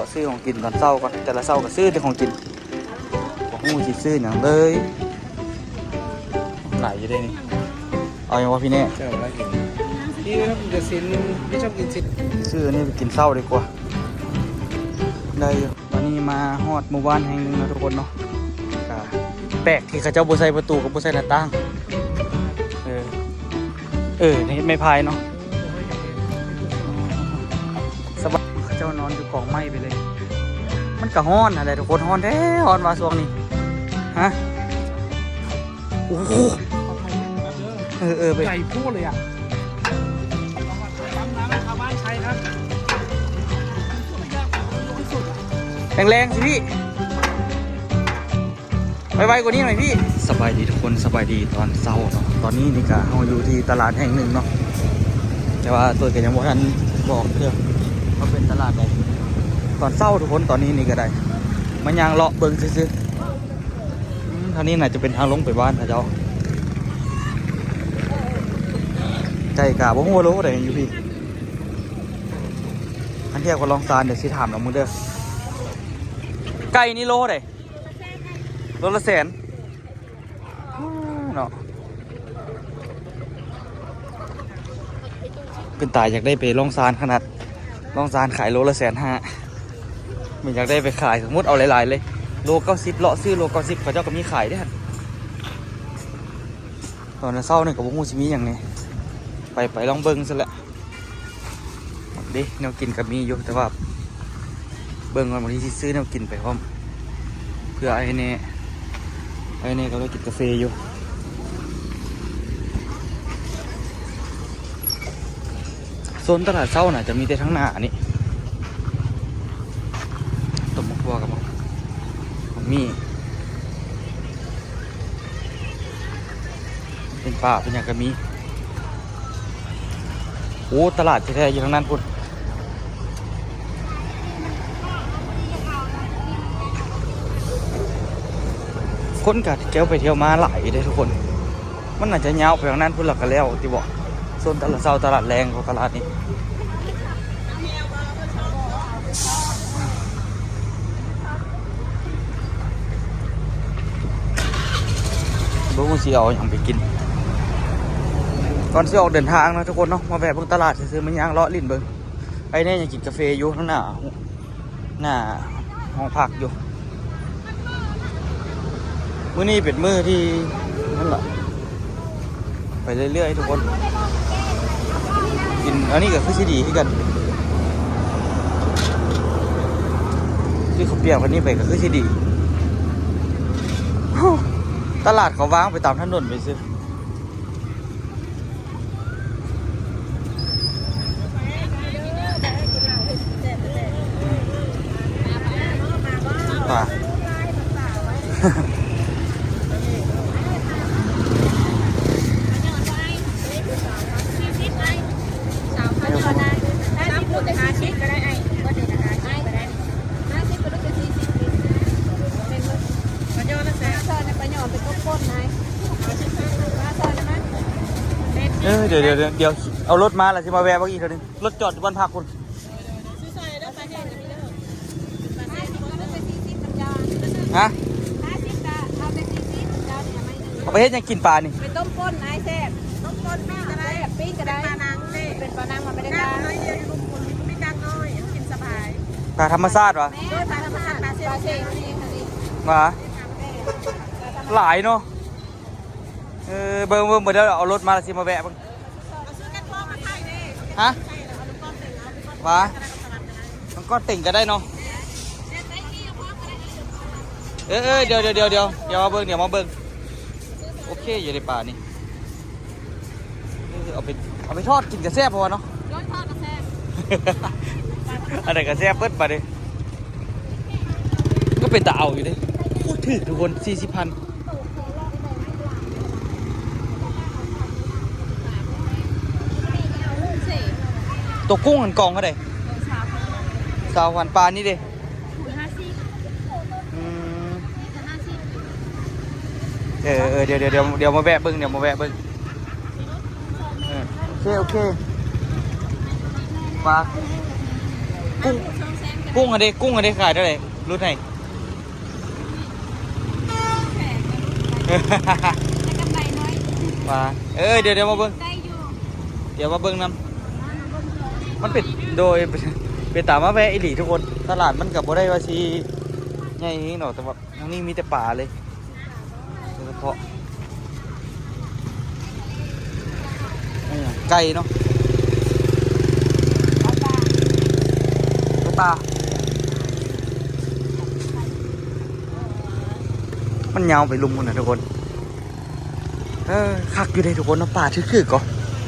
าะซื้อของกินตอนเช้าก่อนแต่ละเช้าก็ซื้อแต่ของกินของมูสิซื้ออย่างเลยหลายอยู่ได้นี่เอาอย่างว่าพี่เน่เจ้าอะไรกินพี่ครับจะสินพี่ชอบกินสินซื้ออันนี้ไปกินเช้าดีกว่าได้อยู่ตอนนี้มาฮอดหมู่บ้านแห่งหนึงนะทุกคนเนาะแปลกที่เขาเจ้าบ่ใส่ประตูกับบ่ใส่หน้าต่างนี่ไม่พายเนาะสบายเขาเจ้านอนอยู่กองไม้ไปเลยมันก็ฮ้อนอะไรทุกคนฮ้อนแท้ฮ้อนว่าช่วงนี้ฮะโอ้โหไปใหญ่พูดเลยอ่ะปั๊มน้ำชาวบ้านใช้ครับแรงๆสิพี่ไวๆกว่านี้หน่อยพี่สบายดีทุกคนสบายดีตอนเช้าเนาะตอนนี้นี่ก็เราอยู่ที่ตลาดแห่งหนึ่งเนาะแต่ว่าตัวก็ยังบ่ทันบอกเพื่อว่าเป็นตลาดใดตอนเช้าทุกคนตอนนี้นี่ก็ได้มันยางเลาะเบิ่งซื่อๆทางนี้น่าจะเป็นทางลงไปบ้านนะเจ้าใจกะบ่ฮู้ว่าโลได้อยู่พี่อันเที่ยวก็ลองซานเดี๋ยวสิถามน้องมึงเด้อไก่นี่โลได้โลละแสนเนาะเป็นตายอยากได้ไปลองซานขนาดลองซานขายโลละ150,000ไม่อยากได้ไปขายสมมติเอาหลายๆเลยโล90เลาะซื้อโล90เขาเจ้าก็มีขายได้ตอนเช้าเนี่ยกับพวกมูชิมีอย่างนี้ไปลองเบิ้งซะแหละดิแนวกินกับมีอยู่แต่ว่าเบิ้งวันที่ซื้อแนวกินไปพร้อมเพื่อไอ้เนี่ยก็ได้กินกาแฟอยู่โซนตลาดเช้าน่ะจะมีแต่ทั้งหน้านี่ต้มมะพร้าวกับมีเป็นป่าเป็นอย่างกับมีโอ้ตลาดแท้ๆอยู่ทางนั้นพุ่นคนกัดเที่ยวไปเที่ยวมาหลายได้ทุกคนมันอาจจะยาวไปทางนั้นพุ่นหลักกันแล้วที่บอกโซนตลาดเช้าตลาดแรงของตลาดนี้บุ้งสีเอาอย่างไปกินก่อนที่ออกเดินทางนะทุกคนเนาะมาแวะเบิ่งตลาดซื้อมันย่างเลาะลิ้นเบิ่งไอ้เนี่ยยังกินกาแฟอยู่ข้างหน้าห้องพักอยู่มื้อนี้เป็นมื้อที่นั่นแหละไปเรื่อยๆทุกคนกินอันนี้ก็คือสิดีที่กันที่เขาเปียกวันนี้ไปก็คือสิดีตลาดเขาวางไปตามถนนไปซื้อป่ะเดี๋ยวเอารถมาแล้วจะมาแวะเมื่อกี้เท่านึงรถจอดอยู่บ้านพักคุณฮะเอาไปเฮ็ดยังกินปลานี่ไปต้มก้นนายแซ่บต้มก้นปิ้งก็ได้ปิ้งก็ได้ปลานังนี่เป็นปลานังมันไม่ได้กล้าน้อยเดียวลูกคนไม่กล้าน้อยกินสบายปลาธรรมชาติวะด้วยปลาธรรมชาติปลาเชลนี่มาหลายเนาะเบิ่งเดี๋ยวเอารถมาแล้วสิมาแวะบ้างฮะมามันก็ติ่งก็ได้เนาะเดี๋ยวมาเบิ่งโอเคอยู่ในป่านี่เอาไปทอดกินกระแซ่บพอเนาะทอดกระแซ่บอะไรกระแซ่บเปิดมาดิก็เป็นตาเอาอยู่ดิพูดถึงทุกคน40,000ตัวกุ้งหันกองเขาได้20,000ปลานี่ดิเดี๋ยวมาแวะเบิ้งโอเคปลากุ้ง กุ้งอะเด้ขายเท่าไหร่รู้ไหน แล้วกำไรน้อย ว่าเดี๋ยวมาเบิ่ง ได้อยู่ เดี๋ยวมาเบิ่งน้ำมันเป็นโดยเป็นตามมาแวะอีหลีทุกคนตลาดมันกับบ่ได้ว่าสิใหญ่นี่เนาะแต่ว่าทางนี้มีแต่ป่าเลยโดยเฉพาะไก่เนาะ เอาปลา ปลามันยาวไปลุมมันนะทุกคนคักอยู่เลยทุกคนนะป่าคือก็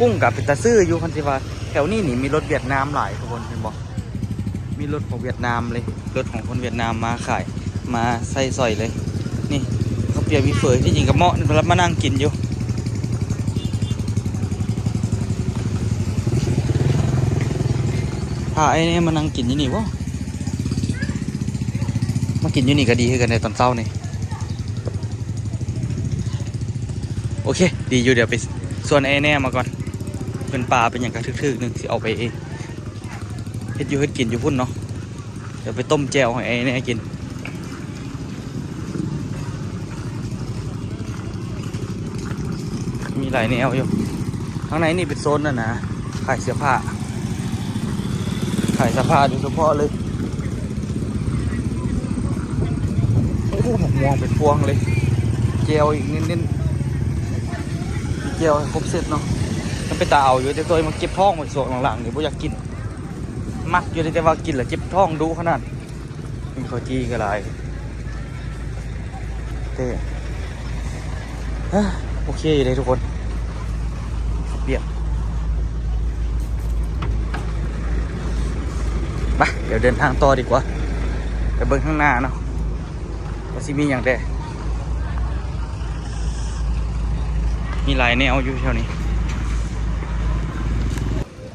กุ้งกับเป็นตาซื่ออยู่คันสิว่าแถวนี้นี่มีรถเวียดนามหลายทุกคนเห็นบอกมีรถของเวียดนามเลยรถของคนเวียดนามมาขายมาใส่ซอยเลยนี่เขาเปียกมีเฟยที่จริงกับเหมาะรับมานั่งกินอยู่พาไอ้นี่มานั่งกินอยู่นี่วะมากินอยู่นี่ก็ดีขึ้นกันในตอนเช้านี่โอเคดีอยู่เดี๋ยวไปส่วนไอ้แน่มาก่อนเป็นปลาเป็นอย่างกระทึกๆนึงสิเอาไปเองเฮ็ดอยู่เฮ็ดกินอยู่พุ่นเนาะเดี๋ยวไปต้มแจ่วให้ไอ้แน่กินมีหลายแนวอยู่ข้างในนี่เป็นโซนน่ะนะขายเสื้อผ้าขายเสื้อผ้าโดยเฉพาะเลยโอ้โหหมกม่วงเป็นพวงเลยแจ่วอีกนิดๆแจ่วให้ครบเสร็จเนาะมันเป็นตาเอาอยู่แต่ตัวมันเก็บท้องมันส่วนหลังๆนี่บ่อยากกินมักอยู่แต่ว่ากินแล้วเจ็บท้องดูขนาดมีข้าวจี้ก็หลายเต้โอเคเลยทุกคนเปียกไปเดี๋ยวเดินทางต่อดีกว่าไปเบิ่งข้างหน้าเนาะว่าสิมีอย่างใดมีหลายแนวอยู่แถวนี้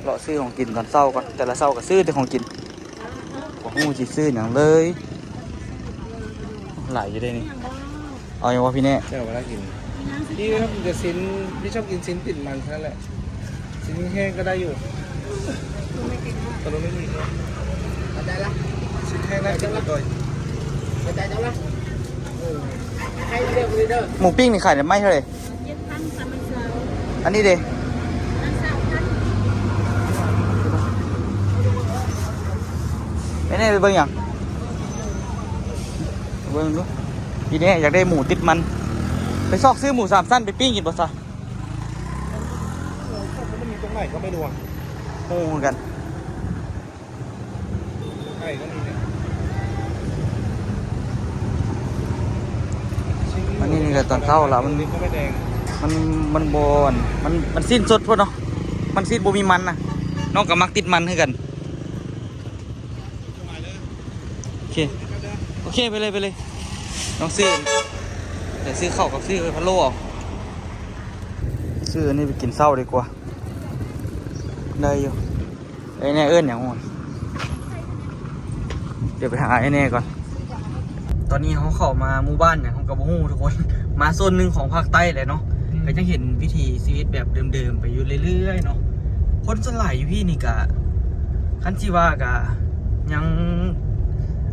เลาะซื้อของกินตอนเช้าก่อนแต่ละเช้าก็ซื้อแต่ของกินของหูจีซื้ออย่างเลยหลายอยู่ได้นี่เอาอย่างว่าพี่แน่ เจ้าเวลากินพี่ครับผมจะชิ้นพี่ชอบกินชิ้นติดมันแค่นั้นแหละชิ้นแห้งก็ได้อยู่ตอนนี้ไม่มีครับได้ละชิ้นแห้งได้กินเลยได้แล้วละให้เร็วเลยเด้อ หมูปิ้งนี่ขายได้ไม่เท่าไหร่ 7,000 อันนี้เด้ไม่แน่ไปเบิ่งอย่างเบิ่งดูพี่แน่อยากได้หมูติดมันไปซอกซื้อหมู3 สั้นไปปิ้งกินบ่ซะ มันมีตรงไหนก็ไม่รู้อ่ะ โอ้เหมือนกัน ไก่ก็มีเนี่ย อันนี้นี่แหละตอนเช้าแล้วมัน ก็ไม่แดง มันบอนมันสิ้นสดพุ่นเนาะมันสิ้นบ่มีมันนะน้องกับมักติดมันคือกันโอเคไปเลยน้องซื้อเดี๋ยวซื้อข้าวกับซื้อพะโล้เอาซื้ออันนี้ไปกินเช้าดีกว่าได้อยู่ไอ้แน่เอิ้นอย่างงี้เดี๋ยวไปหาไอ้แน่ก่อนตอนนี้เขาเข้ามาหมู่บ้านอย่างของกระบฮู้ทุกคนมาโซนหนึ่งของภาคใต้เลยเนาะก็จะเห็นวิถีชีวิตแบบเดิมๆไปอยู่เรื่อยๆเนาะคนส่วนใหญ่อยู่พี่นี่กะคันชีว่ากะยัง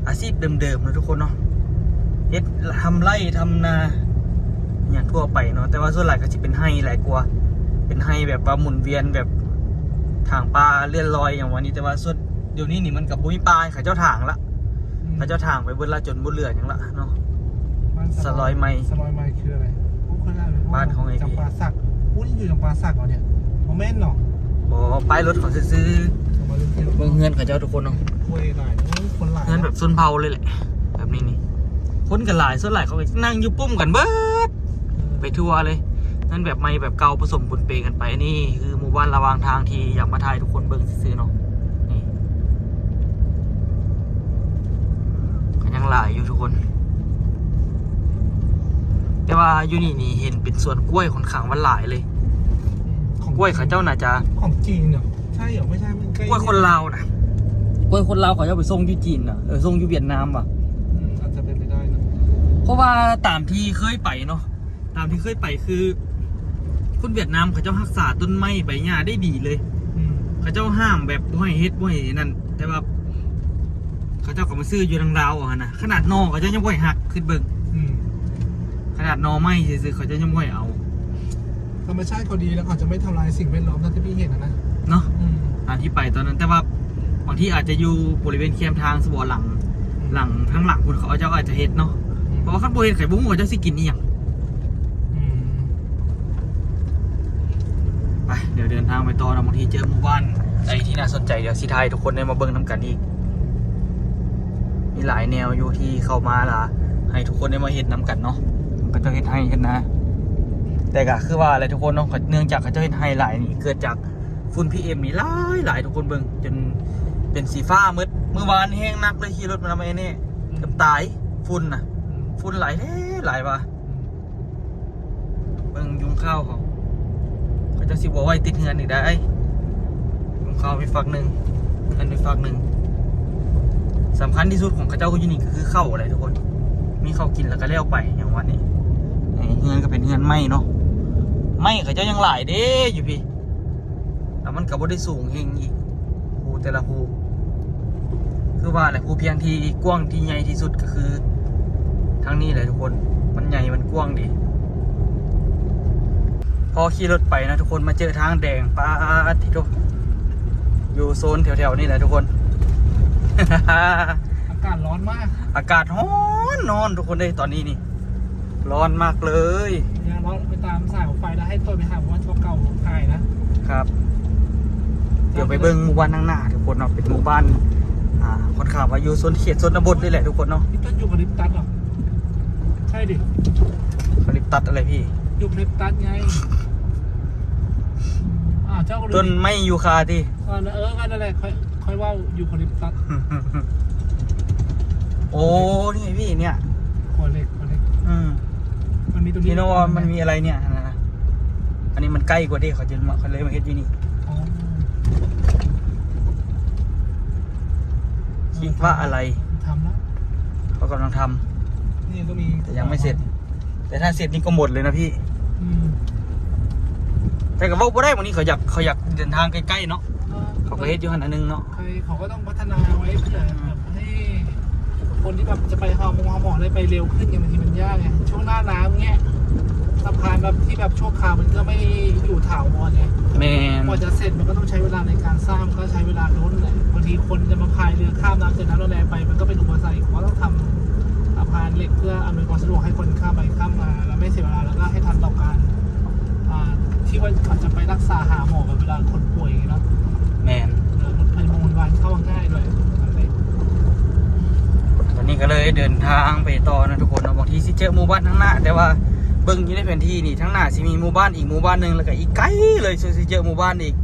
อาชีพเดิมๆนะทุกคนเนาะเฮ็ดทำไร่ทำนาอย่างทั่วไปเนาะแต่ว่าส่วนใหญ่ก็จะเป็นไฮหลายกว่าเป็นไฮแบบว่าหมุนเวียนแบบทางปลาเลื่อนลอยอย่างวันนี้แต่ว่าส่วนเดี๋ยวนี้นี่มันกับบุ้ยปลาเขาเจ้าทางละเขาเจ้าทางไปเบิ้ลละจนบุญเหลืออย่างละเนาะสลอยไม้ สลอยไม้คืออะไร บ้านของไอ้พี่ จำปาสักพูดอยู่จำปาสักเหรอเนี่ยโมเมนต์เนาะ บ่ป้ายรถเขาซื้อเบิ่งเฮือนเขาเจ้าทุกคนเนาะ คุยหน่อยคนหลาย เฮือนแบบส้นเผาเลยแหละแบบนี้นี่คนกันหลายส่วนหลายเขาก็นั่งอยู่ปุ้มกันเบิดไปทัวร์เลยนั่นแบบไม่แบบเก่าผสมปนเปกันไปนี่คือหมู่บ้านระหว่างทางที่อยากมาถ่ายทุกคนเบิ่งซื้อเนาะนี่ก็ยังหลายอยู่ทุกคนแต่ว่าอยู่นี่เห็นเป็นสวนกล้วยค่อนข้างว่าหลายเลยกล้วยเขาเจ้าน่าจะ ของจีนเหรอใช่เหรอไม่ใช่มัน กล้วยคนลาวนะกล้วยคนลาวเขาจะไปส่งอยู่จีนนะส่งอยู่เวียดนามว่ะ อาจจะเป็นไปได้นะ เพราะว่าตามที่เคยไปเนาะตามที่เคยไปคือคนเวียดนามเขาเจ้ารักษาต้นไม้ใบหญ้าได้ดีเลยเขาเจ้าห้ามแบบบ่ให้เฮ็ดบ่ให้นั่นแต่ว่า เขาเจ้าก็มาซื้ออยู่ทางดาวอ่ะนะขนาดนอเขาเจ้ายังบ่ให้หักขึ้นเบิ่งขนาดนอไม่ซื้อเขาเจ้ายังบ่ให้เอาธรรมชาติเขาดีแล้วเขาจะไม่ทำลายสิ่งแวดล้อมที่พี่เห็นนะเนาะที่ไปตอนนั้นแต่ว่าบางที่อาจจะอยู่บริเวณแคมทางสบอหลังทั้งหลังคุณเขาเจ้าอาจจะเฮ็ดเนาะเพราะว่าขั้นบริเวณไข่บุ้งเขาเจ้าสิกินนี่อย่างไปเดี๋ยวเดินทางไปต่อนะบางทีเจอหมู่บ้านอะไรที่น่าสนใจเดี๋ยวสิไทยทุกคนได้มาเบิ่งน้ำกันอีกมีหลายแนวอยู่ที่เข้ามาล่ะให้ทุกคนได้มาเห็นน้ำกันเนาะก็จะเห็นให้กันนะแต่ก็คือว่าอะไรทุกคนเนาะเนื่องจากเขาจะเห็นไฮไลท์นี่เกิดจากฝุ่น PM นี่หลายทุกคนเบิ่งจนเป็นสีฟ้ามืดเมื่อวานแห้งนักเลยขี่รถมาทำไมเนี่ยเกือบตายฝุ่นน่ะฝุ่นหลายว่ะเบิ่งยุงข้าวเขาจะสิบอกว่าติดเงินอีกได้ยุงข้าวไปฝักหนึ่งเงินไปฝักหนึ่งสำคัญที่สุดของข้าเจ้าก็อยู่นี่คือข้าวอะไรทุกคนมีข้าวกินแล้วก็เลี้ยวไปอย่างวันนี้เงินก็เป็นเงินไหมเนาะไม่ข้าเจ้ายังหลายเด้อยู่พี่แต่มันก็บ่ได้สูงเฮงอีกภูแต่ละภูคือว่าอะไรภูเพียงที่กว้างที่ใหญ่ที่สุดก็คือทั้งนี้เลยทุกคนมันใหญ่มันกว้างดีพอขี่รถไปนะทุกคนมาเจอทางแดงป้าที่ทุกอยู่โซนแถวๆนี่แหละทุกคน อากาศร้อนมากอากาศร้อนนอนทุกคนได้ตอนนี้นี่ร้อนมากเลยเนี่ยเราไปตามสายไฟแล้วให้ตัวไปหาว่าช่วงเก่าหายนะครับเดี๋ยวไปเบิ้งหมู่บ้านข้างหน้าทุกคนเนาะเป็นหมู่บ้านคนข่าวว่าอยู่โซนเขตโซนตำบลนี่แหละทุกคนเนาะพี่ต้นอยู่กับลิปตัสหรอใช่ดิลิปตัสอะไรพี่อยู่ลิปตัสไงเจ้าต้นไม่ยูคาที่ก็นั่นแหละค่อยว่าอยู่กับลิปตัสโอ้นี่ไงพี่เนี่ยขวดเล็กมันมีตัวนี้พี่โนว่ามันมีอะไรเนี่ยนะอันนี้มันใกล้กว่าที่เขาเลยมาเฮ็ดอยู่นี่คิดว่าอะไรทำแล้วเขากำลังทำนี่ก็มีแต่ยังไม่เสร็จแต่ถ้าเสร็จนี่ก็หมดเลยนะพี่แต่กับว่าบ่ได้วันนี้เขาอยากเดินทางใกล้ๆเนาะเขาก็เฮ็ดอยู่ขนาดนึงเนาะเขาก็ต้องพัฒนาไว้เพื่อให้คนที่แบบจะไปฮอร์โมนอะไรไปเร็วขึ้นไงบางทีมันยากไงช่วงหน้าน้ำเงี้ยสะพานแบบที่แบบชั่วคราวมันก็ไม่อยู่ถาวรไงกว่าจะเสร็จมันก็ต้องใช้เวลาในการสร้างก็ใช้เวลาล้นแหละบางทีคนจะมาพายเรือข้ามน้ำจากน้ำแรงไปมันก็เป็นอุปสรรคเพราะต้องทำสะพานเหล็กเพื่ออำนวยความสะดวกให้คนข้ามไปข้ามมาแล้วไม่เสียเวลาแล้วก็ให้ทันต่อการที่ว่าเขาจะไปรักษาหาหมอแบบเวลาคนป่วยอย่างเงี้ยเนาะรถพยาบาลเข้าง่ายเลยตอนนี้ก็เลยเดินทางไปต่อนะทุกคนบางทีสิเจอหมู่บ้านข้างหน้าแต่ว่าเบิ่งอยู่ในแผนที่นี่ทั้งหน้าสิมีหมู่บ้านอีกหมู่บ้านหนึ่งแล้วก็อีกไกลเลยสิเจอหมู่บ้านอีก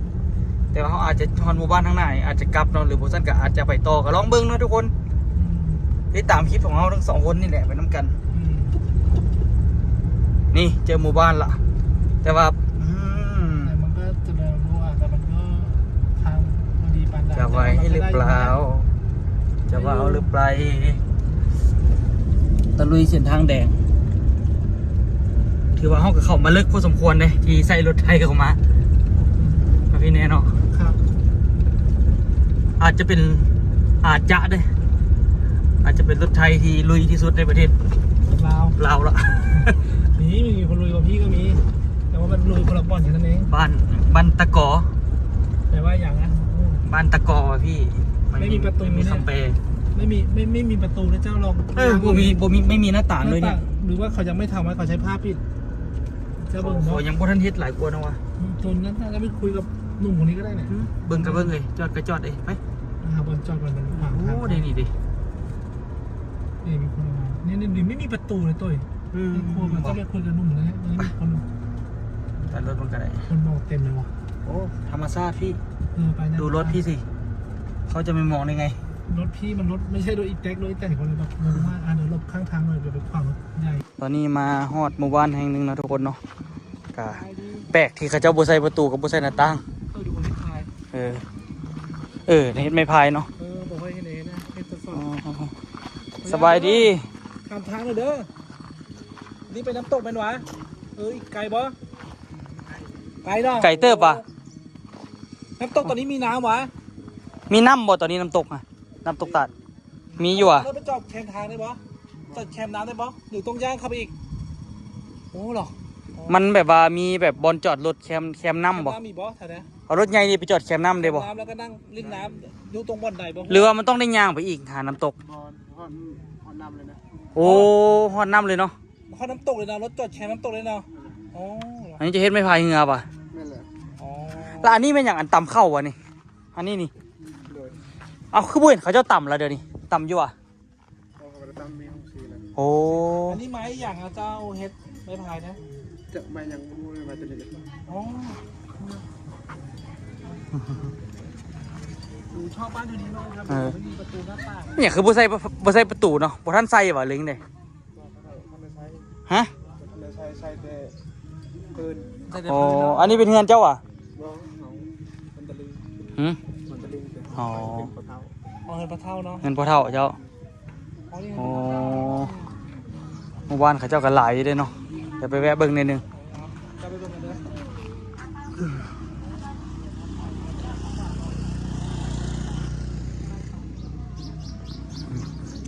แต่ว่าเขาอาจจะทอนหมู่บ้านข้างหน้าอาจจะกลับเนาะหรือผู้สั้นก็อาจจะไปต่อก็ลองเบิ่งนะทุกคนติดตามคลิปของเราทั้งสองคนนี่แหละไปน้ำกันนี่เจอหมู่บ้านละแต่ว่ามันก็จะเดินรู้แต่มันก็ทางดีปานใดจะไว้หรือเปล่าจะว่าเอาหรือเปล่าตะลุยเส้นทางแดงถือว่าเขากับเขามาเลิกพอสมควรเลยที่ใส่รถไทยเข้ามาพี่แน่เนาะครับอาจจะเป็นอาจจะเป็นรถไทยที่ลุยที่สุดในประเทศลาวละมีคนลุยกว่าพี่ก็มีแต่ว่ามันลุยคนละบ่อนแค่นั้นเองบ้านตะกอแต่ว่าอย่างนั้นบ้านตะกอพี่ไม่มีประตูมีคำเปไม่มีประตูนะเจ้าลองไม่มีหน้าต่างเลยเนี่ยหรือว่าเขายังไม่ทำไว้เขาใช้ผ้าปิดเจ้าเบิ่งเขายังพอทันทิศหลายกว่านะวะจนนั้นถ้าไม่คุยกับหนุ่มคนนี้ก็ได้เนี่ยเบิ่งกับเบิ่งเลยจอดก็จอดเลยไปบนจอดก่อนมันขวางโอ้เดี๋ยวนี้ดินี่มีคนมานี่ไม่มีประตูเลยตัวคุยกันต้องไปคุยกับหนุ่มนะฮะนี่มีคนแต่รถมันก็ได้คนมองเต็มเลยวะโอ้ธรรมชาติพี่ไปนะดูรถพี่สิเขาจะไม่มองได้ไงรถพี่มันรถไม่ใช่รถอีแท็กรถอีแท็กคนเลยแบบงงมากเดี๋ยวหลบข้างทางหน่อยเดี๋ยวไปขวางรถใหญ่ตอนนี้มาฮอดหมู่บ้านแห่งหนึ่งนะทุกคนเนาะกะแปลกที่เขาเจ้าบุษยประตูกับบุษยหน้าต่างดูคนที่พายในเฮ็ดไม่พายเนาะบอกให้เห็นนะให้ทดสอบสบายดีข้ามทางเลยเด้อนี่ไปน้ำตกเป็นวะไกลบ่ไกลเนาะไกลเติบป่ะน้ำตกตอนนี้มีน้ำวะมีน้ำบ่ตอนนี้น้ำตกอะน้ำตกตัด มีอยู่อ่ะ รถไปจอดแคมทางได้ปะจอดแคมน้ำได้ปะหรือต้องย่างเข้าไปอีกโอ้หรอ มันแบบว่ามีแบบบอลจอดรถแคมน้ำบ่ น้ำมีบ่แถวนี้ เอารถใหญ่นี่ไปจอดแคมน้ำได้บ่ น้ำแล้วก็นั่งลิ้นน้ำอยู่ตรงบ่อนใดบ่ หรือว่ามันต้องได้ย่างไปอีกหาน้ำตก ฮอนน้ำเลยนะ โอ้ฮอดน้ำเลยเนาะ ฮอนน้ำตกเลยนะรถจอดแคมน้ำตกเลยเนาะอ๋อ อันนี้จะเฮ็ดไม่พายเงือป่ะ นั่นแหละอ๋อ แล้วอันนี้เป็นอย่างอันต่ำเข้าวะนี่อันนี้นี่เอาคือบุญเขาเจ้าต่ำแล้วเดี๋ยวนี้ต่ำอยู่อ่ะโอ้ อันนี้ไม้อย่างนะเจ้าเฮ็ดไม้พายนะ จะมายังบูมาจะเด็ก อ๋อดูชอบบ้านอยู่นี่น้องครับไม่มีประตูหน้าต่าง เนี่ยคือบ่ใส่ประตูเนาะบ่ทันใส่ว่ะเลิงเด้ฮะ ใช่แต่เกิน โอ้อันนี้เป็นเฮือนเจ้าอ่ะ น้องมันตะลึง หืม มันตะลึง อ๋อ เป็นเท้า เอาเงินปลาเท่าเนาะ เงินพ่อเฒ่าเจ้า อ๋อนี่ โอ้หมู่บ้านเขาเจ้าก็หลายอยู่เด้เนาะเดี๋ยวไปแวะเบิ่งนิดนึง จะไปตรงนั้นเลย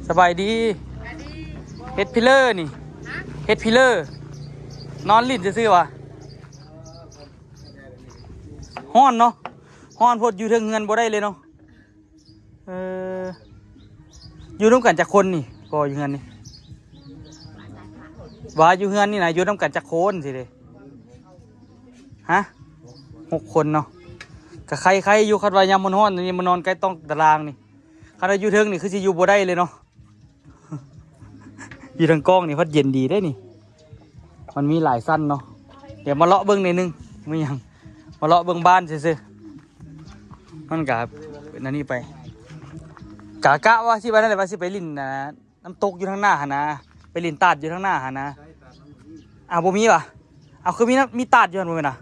สบายดีเฮ็ดพิลเลอร์นี่เฮ็ดพิลเลอร์นอนลิ้นซื่อๆวะฮ้อนเนาะฮ้อนพดอยู่เทิงเงินบ่ได้เลยเนาะอยู่ร่วมกันจากคนนี่ก็อยู่เงินนี่ว่าอยู่เงินนี่นะอยู่ร่วมกันจากคนสิเด้ฮะ6 คนเนาะก็ใครอยู่คันว่ายามมันฮ้อนนี่มันนอนใกล้ต้องตารางนี่คันว่าอยู่เทิงนี่คือสิอยู่บ่ได้เลยเนาะ อยู่ทางกล้องนี่พัดเย็นดีได้นี่มันมีหลายสั้นเนาะเดี๋ยวมาเลาะเบิ้งในอยนึงไม่ยังมาเลาะเบิ้งบ้านซื่อๆมันกะเป็นอันนี้ไปกะว่าสิไปนั่นแหละว่าสิไปลินนะน้ำตกอยู่ทางหน้าหานะไปลินตาดอยู่ทางหน้าหานะบ่มีป่ะเอาคือมีตาดอยู่หั่นบ่แม่นน่ะ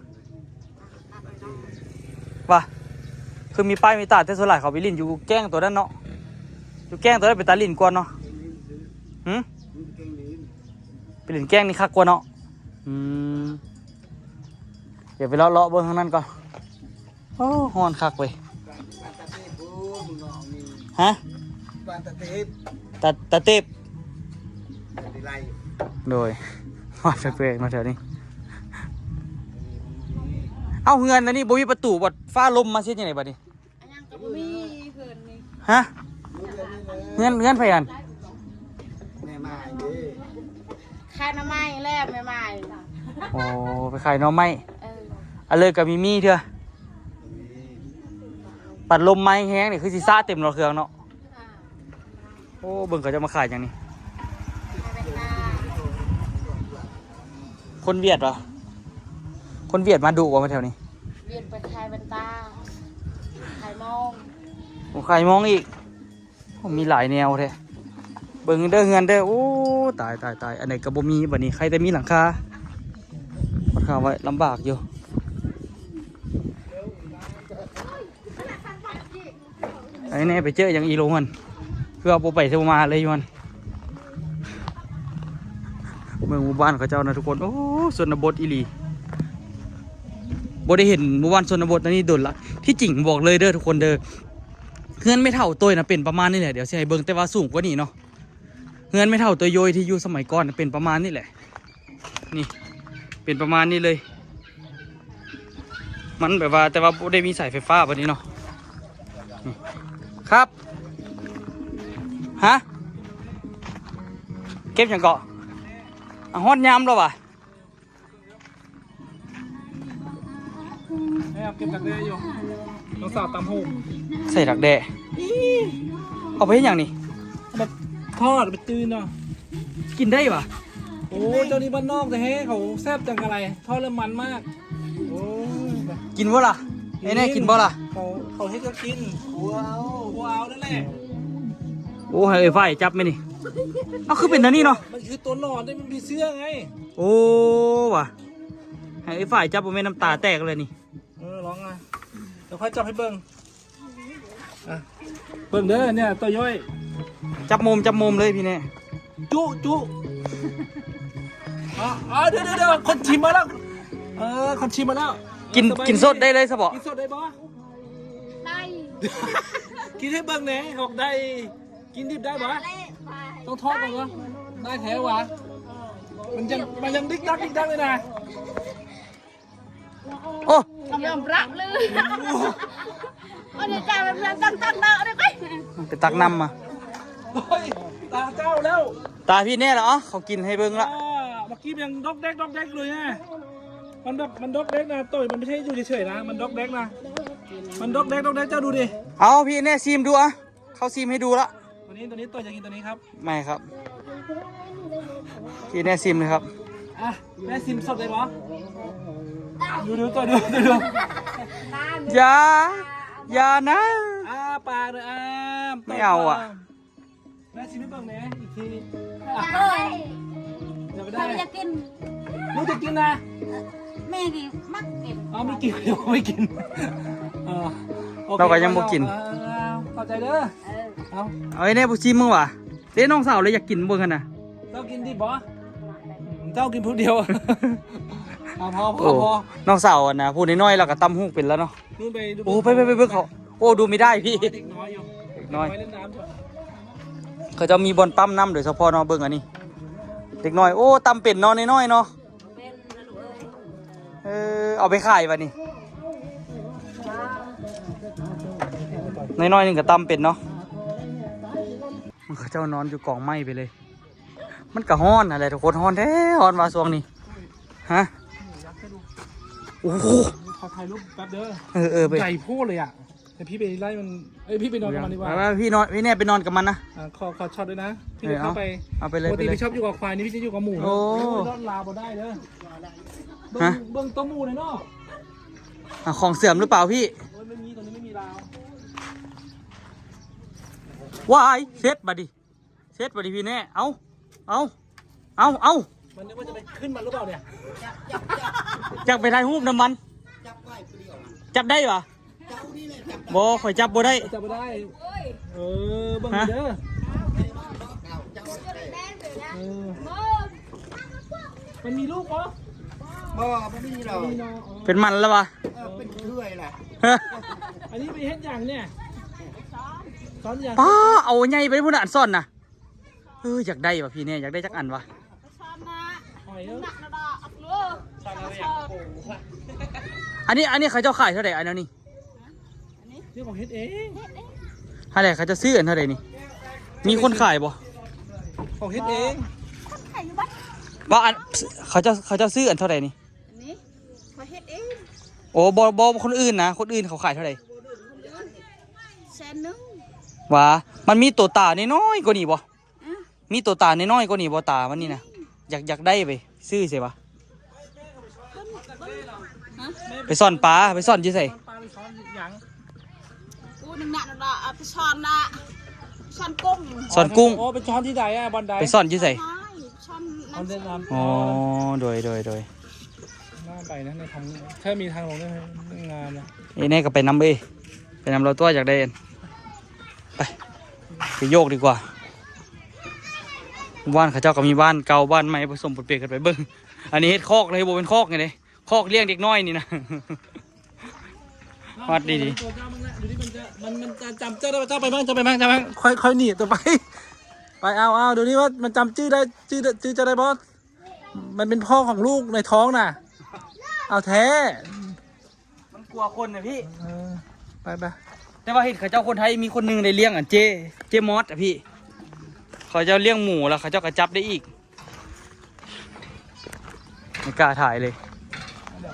ว่ะคือมีป้ายมีตาดแต่ส่วนหลายเขาไปลินอยู่แก้งตัวนั้นเนาะอยู่แก้งตัวนั้นเป็นตาลินกวนเนาะหืมไปลินแก้งนี่คักกว่าเนาะเดี๋ยวไปเลาะเบิ้งข้างนั้นก่อนโอ้ฮ้อนคักเว้ยฮะ บ้านตะเทพ ตาเต็บ ดีไล โดยว่าแปลกๆมาแถวนี้เอาเฮือนอันนี้บ่มีประตูบ่ฟ้าลมมาเช็ดยังไงบัดนี้ อันยังก็บ่มีเพิ่นนี่ ฮะเฮือนไผกัน แม่มาเด้ ค่าน้ำไม้แล้วแม่ไม้ โอ้ไปขายหน่อไม้ อันเลยก็มีเถอะปัดลมไม้แห้งนี่คือสิซ่าเต็มรถเครื่องเนาะโอ้เบิ่งเขาจะมาขายอย่างนี้คนเวียดเหรอคนเวียดมาดูกว่ามาแถวนี้ เวียนไปขายบันตาขายมอง ผมขายมองอีกผมมีหลายแนวแท้เบิ่งเด้อเฮือนเด้อโอ้ตายอันไหนก็บ่มีบัดนี้ใครแต่มีหลังคาค่อนข้างไว้ลำบากอยู่ไอ้แน่ไปเจออย่างอีโลมันเพื่อบ่ไปเทวมาเลยมันเมืองหมู่บ้านเขาเจ้านะทุกคนโอ้ชนบทอีหลีบ่ได้เห็นหมู่บ้านชนบทอันนี้โดนละที่จริงบอกเลยเด้อทุกคนเด้อเฮือนไม่เท่าตัวนะเป็นประมาณนี้แหละเดี๋ยวสิให้เบิ่งแต่ว่าสูงกว่านี้เนาะเฮือนไม่เท่าตัวโยยที่อยู่สมัยก่อนเป็นประมาณนี้แหละนี่เป็นประมาณนี้เลยมันแบบว่าแต่ว่าบ่ได้มีสายไฟฟ้าแบบนี้เนาะครับฮะเก็บอย่างเกาะฮอดยามแล้ววะ ให้เอาเก็บดักแด้อยู่น้องสาวตำหู ใส่ดักแด้เอาไปให้อย่างนี้ แบบทอดไปจืดเนาะ กินได้ปะ โอ้เจ้านี่บ้านนอกแต่เฮ้เขาแซ่บจังอะไรทอดแล้วมันมากโอ้ย กินบ่ล่ะไอ้แน่กินบ่ล่ะ เขาให้ก็กินว้าวนั่นแหละ โอ้ให้ไอ้ไฟจับไหมนี่เอาคือเป็นอันนี้เนาะ มันคือตัวหนอนได้มันมีเสื้อไง โอ้ว่ะให้ไอ้ไฟจับบ่แม่นน้ำตาแตกเลยนี่ ร้องไงเดี๋ยวค่อยจับให้เบิ้งเบิ้งเด้อเนี่ยตัวย่อย จับมุมเลยพี่แน่ จุเดี๋ยวคนชิมมาแล้วคนชิมมาแล้ว กินสดได้เลยสบอ กินสดได้บ่ ได้ กินให้เบิ้งแหน่ออกได้ กินดิบได้ปะต้องทอดก่อนวะได้แถววะมันยังดิ๊กดักเลยนะ โอ้ กำลังรักเลยอันนี้ใจมันตั้งเนาะเลยไป ไปตักน้ำมา เฮ้ยตาเจ้าแล้ว ตาพี่แน่เหรอเขากินให้เบิ่งละ เมื่อกี้ยังดอกแดกเลยนะมันแบบมันดอกแดกนะต่อยมันไม่ใช่อยู่เฉยๆนะมันดอกแดกนะมันดอกแดกเจ้าดูดิ เอาพี่แน่ซีมดูอะเขาซีมให้ดูละ ตัวนี้ต่อยจะกินตัวนี้ครับ ไม่ครับพี่แน่ซีมเลยครับ อ่ะแม่ซิมสดเลยปะดูตัวดู อย่านะ ปากเลยไม่เอาอ่ะ แม่ซิมไม่เบิ่งแม่อีกที เฮ้ย อย่าไป ใคร ได้ จะกิน ลูกจะกินนะ แม่กี่มักกิน ไม่กินเดี๋ยวไม่กินโอค เราก็ยังบ่กิน เข้าใจเด้อเอา เอาไอ้แน่บุซีมมึงว่ะเด้น้องสาวเลยอยากกินเบิ่งกันนะ เจ้ากินดิบบ่เจ้ากินผู้เดียวพอ โอ้น้องสาวอะนะพูดน้อยๆเราก็ตำหูกเป็นแล้วเนาะ นู่นไปดู โอ้ไปเบิ่งเขาโอ้ดูไม่ได้พี่ เด็กน้อยอยู่ เด็กน้อย เล่นน้ำอยู่ เขาจะมีบอลปั๊มน้ำโดยเฉพาะเนาะเบิ่งอันนี้เด็กน้อยโอ้ตำเป็นเนาะน้อยๆเนาะ เป็นนะลูกเอ้ย เอาไปขายวะนี่น้อยๆหนึงก็ตำเป็นเนาะมันเขาเจ้านอนอยู่กองไม้ไปเลย มันก็ฮ้อนอะไรทุกคนฮ้อนแท้ฮ้อนว่าช่วงนี้ฮะโอ้โห ขอถ่ายรูปแป๊บเด้อ เออไป ใหญ่โพดเลยอ่ะแต่พี่ไปไล่มันพี่ไปนอนกับมันดีกว่า ไปพี่นอนพี่แน่ไปนอนกับมันนะ ขอช็อตด้วยนะพี่จะเข้าไป เอาไปเลย ปก ไป ติ เลย พี่ชอบอยู่กับควายนี่พี่จะอยู่กับหมู โอ้ รอดลาบ่ได้เด้อ ฮะ เบิ้งตัวหมูเลยเนาะ ของเสื่อมหรือเปล่าพี่ ไม่มีตรงนี้ไม่มีราว ว้ายเซ็ตบัดดิพี่แน่เอามันนึกว่าจะไปขึ้นมันหรือเปล่าเนี่ย จักไปถ่ายรูปน้ำมันจับได้ปะบ่ข่อยจับบ่ได้ จับไม่ได้เบิ้งเด้อมันมีลูกปะ บ่ไม่มีเรา มีน้อง เป็นมันแล้วปะ เป็นเรื่อยแหละ อันนี้ไปเฮ็ดอย่างเนี่ยซ้อนอย่าง ป้าเอาใหญ่ไปพูดอ่านซ่อนนะอยากได้ปะพี่แน่อยากได้จักอันวะ หอยเด้อ หนักนะดอกอักเลือ ซ้อนอะไรอย่างโอ้โห อันนี้เขาเจ้าขายเท่าไหร่อันนี้ นี่ของเฮ็ดเอง เท่าไหร่เขาจะซื้ออันเท่าไหร่นี่มีคนขายบ่ ของเฮ็ดเอง ไข่อยู่บ้าน ว่าอันเขาจะซื้ออันเท่าไหร่นี่ นี่มาเฮ็ดเอง โอ้บ่คนอื่นนะคนอื่นเขาขายเท่าไหร่ 100,000 ว่ามันมีตัวตาน้อยๆกว่านี้บ่มีตัวตาน้อยๆกว่านี้บ่ตามันนี่นะอยากได้ไปซื้อใช่ปะไปซ่อนปลาไปซ่อนยี่ใส่ ปลาไปซ้อนอย่าง กูนึงหนักนะดอกเอาไปช้อนนะช้อนกุ้ง ซ่อนกุ้ง โอ้เป็นช้อนที่ใดอ่ะบอลใด ไปซ่อนยี่ใส่ ช้อน ช้อนเล่นน้ำ อ๋อโดย น่าไปนะในทางถ้ามีทางลงได้งามนะ ไอ้นี่ก็ไปนำไปนำเราตัวอยากได้อันไปโยกดีกว่าบ้านเขาเจ้าก็มีบ้านเก่าบ้านใหม่ผสมปนเปกันไปเบิ้งอันนี้เฮ็ดคอกเลยโบเป็นคอกไงเลยคอกเลี้ยงเด็กน้อยนี่นะ วัดดี ตัวเจ้ามันนะดูนี่มันจะจำเจ้าได้เจ้าไปบ้างค่อยหนีตัวไปเอาดูนี่ว่ามันจำชื่อได้ชื่อจะได้บอสมันเป็นพ่อของลูกในท้องน่ะเอาแท้ มันกลัวคนนะพี่ ไป แต่ว่าเห็นเขาเจ้าคนไทยมีคนหนึงได้เลี้ยงอ่ะเจมอสอ่ะพี่เขาเจ้าเลี้ยงหมูแล้วเขาเจ้ากระจับได้อีกไม่กล้าถ่ายเลย เดี๋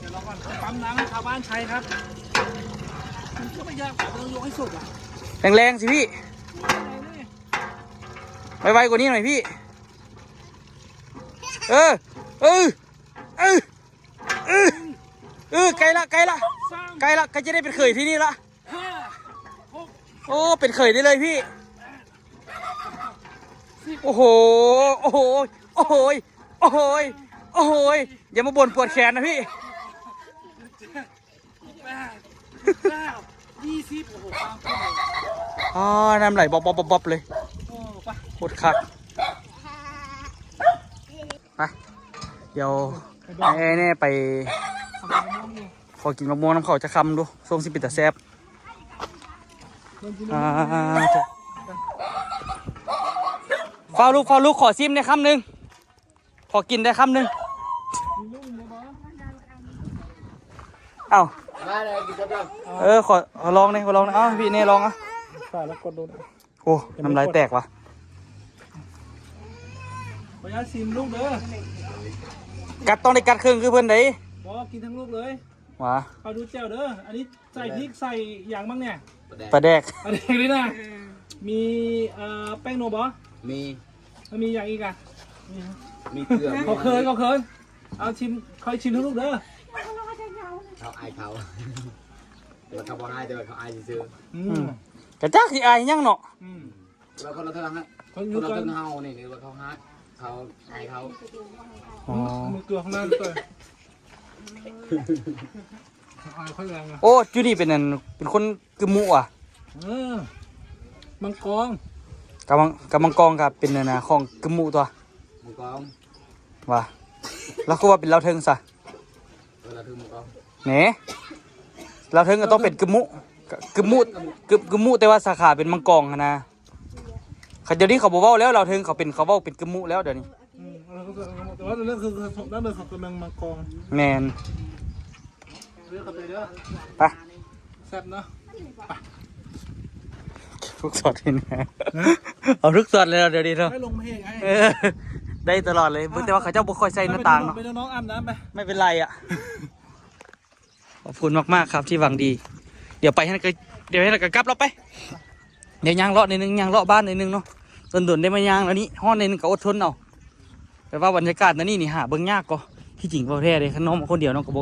ยวเราก่อนปั๊มน้ำให้ชาวบ้านใช้ครับมันก็ไม่ยากแต่ต้องยกให้สุดอ่ะ แรงๆสิพี่ไวๆกว่านี้หน่อยพี่ไกลละใกล้จะได้เป็นเขยที่นี่ละโอ้เป็นเขยได้เลยพี่โอ้โหอย่ามาบ่นปวดแขนนะพี่ 20โอ้โหฟังขึ้นเลย น้ำไหลบ๊อบเลย โอ้ไป โคตรคักไปเดี๋ยวไอ้เนี่ยไปขอกินมะม่วงน้ำเขาจะคำดูส้มสิปิดแต่แซ่บ ฟ้าลูกขอซิมได้คำหนึ่งขอกินได้คำหนึ่งเอ้าขอลองเลยเอ้าพี่เน่ลองอ่ะ ฝ่าแล้วกดดู โอ้น้ำลายแตกว่ะ ขออนุญาตชิมลูกเด้อ กัดต้องได้กัดครึ่งคือเพื่อนได้ บอกกินทั้งลูกเลย ว้า เอาดูเจ้าเด้ออันนี้ใส่พริกใส่อย่างบ้างเนี่ย ปลาแดก อันนี้เลยนะมีแป้งโนบอ มี แล้วมีอย่างอีกอ่ะ มีเกลือ เขาเคยเอาชิมคอยชิมทั้งลูกเด้อ เขาอายเขาแต่ว่าเขาบอกอายแต่ว่าเขาอายซื่อก ระจักที่อายยังเนาะ เราคนละเท่านั้นฮะ เขา ค อยู่ นละ กั เท่าน เฮานี่คือว่าเขาฮะเขาอายเขา อ๋อ มือเกลือข้างหน้าด้วยอายเขาแรงอ่ะ โอ้จูนี่เป็นคนกึมมุอ่ะ มังกร กับมังกรกับเป็นของกึมมุตัว มังกร ว่ะแล้วก็ว่าเป็นเราเทิงซะ เวลาถึงมังกร เน่เราเทิงก็ต้องเป็นกึมมุกึมมุแต่ว่าสาขาเป็นมังกรนะเดี๋ยวนี้เขาบอกว่าแล้วเราเทิงเขาเว้าเป็นกึมมุแล้วเดี๋ยวนี้ แต่ว่าเรื่องคือด้านเดินของกำลังมังกร แมน เรื่องกระเตยเด้อ ไป แซ่บเนาะ ทุกสอดนี่นะเอาทุกสอดเลยเดี๋ยวนี้เนาะ ไม่ลงเพลงไอ้ ได้ตลอดเลยแต่ว่าเขาเจ้าบุคคลใส่หน้าต่างเนาะ ไปน้องอาบน้ำไป ไม่เป็นไรอ่ะขอบคุณมากๆครับที่หวังดี เดี๋ยวให้เรากลับเราไปเดี๋ยวยางเลาะในนึงยางเลาะบ้านในนึงเนาะโดนได้มายางแล้วนี่ห้องในนึงก็อดทนเอาแต่ว่าบรรยากาศนั่นนี่หาเบิ่งยากก็ที่จริงพอแท้เลยขน้องคนเดียวน้องก็บ่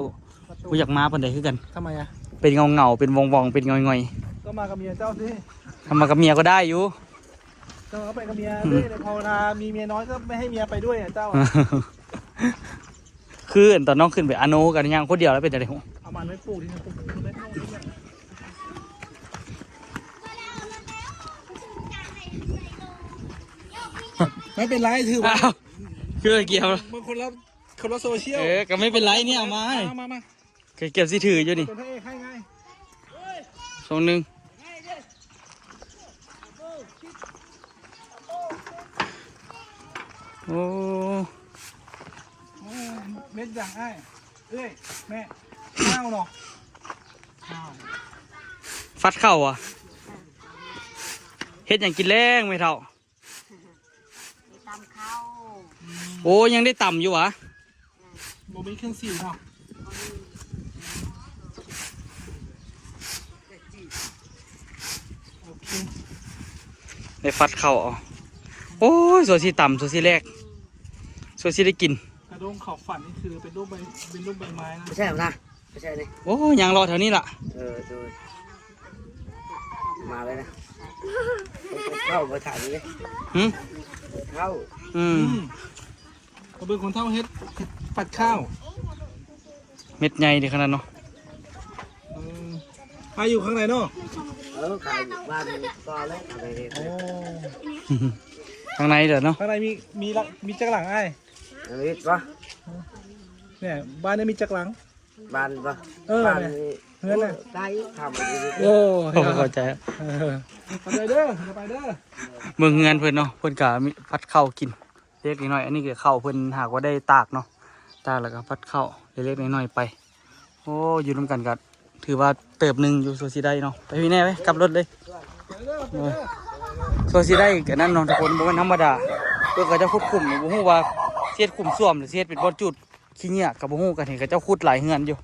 อยากมาปานใดคือกัน ทำไมอ่ะ เป็นเงาเป็นวองเป็นง่อย ก็มากับเมียเจ้าสิ ๆทำมากับเมียก็ได้อยู่ เจ้าก็ไปกับเมียด้วยแต่พอเวลามีเมียน้อยก็ไม่ให้เมียไปด้วยอ่ะเจ้า คือตอนน้องขึ้นไปอาโนกันยางคนเดียวแล้วเป็นอะไรหู เอามันไว้ปลูกที่นั่นปลูกไม่ต้องที่นั่นไม่เป็นไรถือว่า อ้าวคือเกี่ยว มันคนละโซเชียล ก็ไม่เป็นไรเนี่ยเอามา มา เก็บสิถืออยู่นี่ เป็นพระเอกให้ไง ทรงหนึ่งโอ้ เม็ดอย่างไอ้เอ้ยแม่ข้าวเนาะ ฟัดเข่าอ่ะเฮ็ดอย่างกินแรงไม่เท่า ตำข้าว โอ้ยังได้ต่ำอยู่วะ โบมีเครื่องสีเนาะโอเค ได้ฟัดเข่าเอาโอ้ยส่วนสีต่ำส่วนสีแรกส่วนสีได้กิน กระด้งขอบฝันนี่คือเป็นรูปใบไม้นะ ไม่ใช่หรอนะไม่ใช่เลย โอ้ยังรอแถวนี้ล่ะ ดูมาเลยนะเข้าไปถ่ายเลย หืม เข้า เขาเป็นคนเท่าเฮ็ดผัดข้าว เม็ดใหญ่ดีขนาดเนาะ ไปอยู่ข้างในเนาะ ขายบ้านก็เลยอะไรเนี่ย โอ้ ข้างในเดี๋ยวเนาะ ข้างในมีจักรหลังไอ้ อันนี้ปะ เนี่ยบ้านนี้มีจักรหลัง บ้านปะ บ้านเพื่อนน่ะ ได้ทำอะไร โอ้ เข้าใจ ไปเด้อไปเด้อ เมืองเงินเพิ่นเนาะเพิ่นก็มีพัดข้าวกินเล็กน้อยอันนี้ก็ข้าวเพิ่นหากว่าได้ตากเนาะตากแล้วก็พัดข้าวเล็กน้อยไปโอ้อยู่ร่วมกันก็ถือว่าเติบหนึ่งอยู่โซซีได้เนาะไปพี่แน่ไปกลับรถเลยโซซีได้กันนั่นเนาะทุกคนบ่แม่นธรรมดาเพิ่นก็จะควบคุมบ่ฮู้ว่าเสียดคุมซ่วมหรือเสียดเป็นบ่จุดขี้เหยียก็บ่ฮู้กันเห็นเขาเจ้าขุดหลายเฮือนอยู่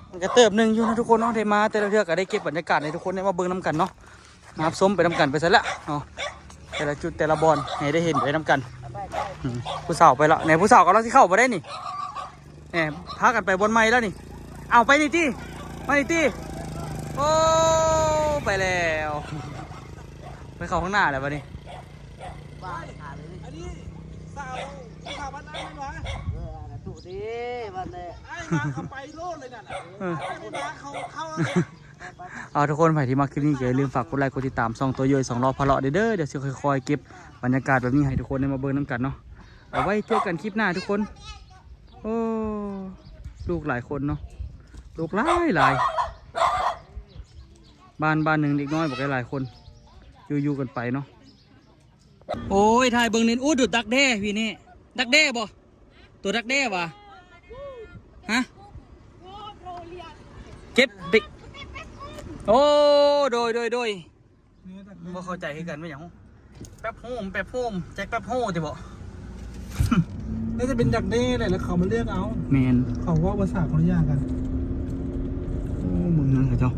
มันก็เติบหนึ่งอยู่นะทุกคนเนาะได้มาแต่ละเทื่อก็ได้เก็บบรรยากาศให้ทุกคนได้มาเบิ่งนํกันเนาะนะครับส้มไปนํกันไปซะละเนาะแต่ละจุดแต่ละบอลให้ได้เห็นไปนํกันผู้สาวไปละไหนผู้สาวกำลังสิเข้าบ่ได้นี่เนี่ยพากันไปบนไม้แล้วนี่เอาไปนี่ตี้มานี่ตี้โอ้ไปแล้วไปเข้าข้างหน้าแล้วบัดนี้ อันนี้สาวบ้านน้ำมันวะ ถูกดีบ้านเนี่ย ไอ้มาเขาไปโลดเลยน่ะไอ้มาเขา เอาทุกคนใครที่มาคลิปนี้อย่าลืมฝากกดไลค์กดติดตาม2ตัวย่อย2รอบพะเลาะเด้อเดี๋ยวสิค่อยๆเก็บบรรยากาศแบบนี้ให้ทุกคนได้มาเบิ่งน้ำกันเนาะเอาไว้เจอกันคลิปหน้าทุกคนโอ้ลูกหลายคนเนาะลูกหลาย บ้านหนึ่งเด็กน้อยบอกหลายคนอยู่กันไปเนาะโอ้ยถ่ายเบิ่งนี่อู้ดูดักแด้พี่นี่ดักแด้บ่ตัวดักแด้วะฮะเก็บปิโอ้โดยบ่เข้าใจคือกันไม่หยังแป๊บโฮมแจ็คแป๊บโฮมติบ่ น่าจะเป็นดักเด้แหละแล้วเขามาเลือกเอา แมน เขาว่าภาษาคนละอย่างกัน โอ้มึงนั่นเหรอเจ้า